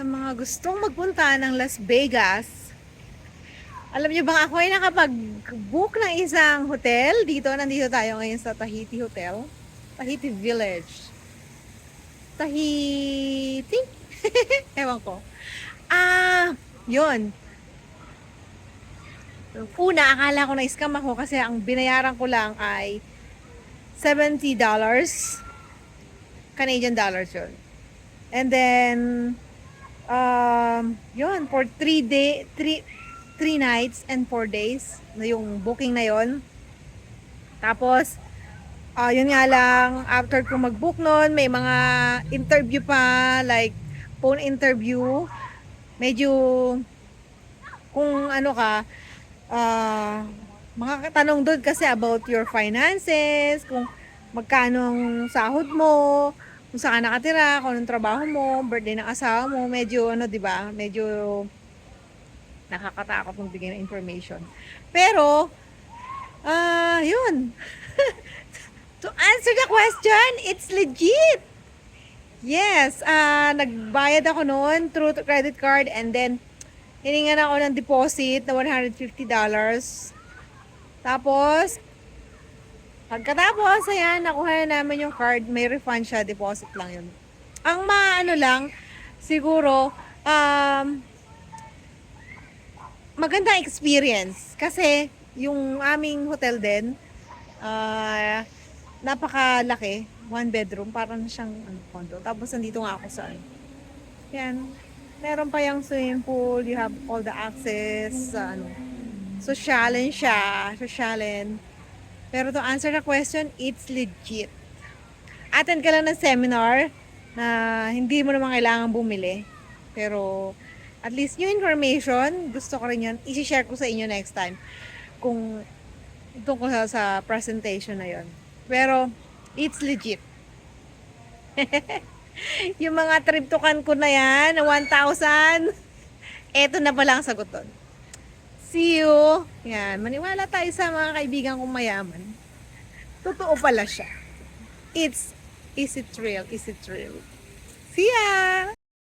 Sa mga gustong magpunta ng Las Vegas, alam niyo bang ako ay nakapag-book ng isang hotel dito. Nandito tayo ngayon sa Tahiti Hotel. Tahiti Village. Tahiti? Ewan ko. Yun. Una, akala ko na-scam ako kasi ang binayaran ko lang ay $70. Canadian dollars yun. And then, yun, for 3 nights and 4 days na yung booking na yon. Tapos, yun nga lang, after ko mag-book nun, may mga interview pa, like phone interview. Medyo, kung ano ka, makakatanong doon kasi about your finances, kung magkano ang sahod mo, kung saan ka nakatira, kung anong trabaho mo, birthday ng asawa mo, medyo ano, 'di ba? Medyo nakakatakot magbigay ng information. Pero yun. To answer the question, it's legit. Yes, nagbayad ako noon through credit card and then hiningan ako ng deposit na $150. Tapos, pagkatapos, ayan, nakuha na namin yung card, may refund siya, deposit lang yun. Ang maano lang, siguro, magandang experience. Kasi, yung aming hotel din, napakalaki, 1 bedroom, parang siyang condo. Tapos, nandito nga ako sa yan. Meron pa yung swimming pool, you have all the access, sosyalin siya, sosyalin. Pero to answer the question, it's legit. Attend ka lang ng seminar na hindi mo naman kailangan bumili. Pero at least yung information, gusto ko rin yun. I-share ko sa inyo next time kung tungkol sa presentation na yon. Pero it's legit. Yung mga triptukan ko na yan, na 1,000, eto na pala ang sagot doon. See you. Yan, maniwala tayo sa mga kaibigan kong mayaman. Totoo pala siya. Is it real? Is it real? See ya!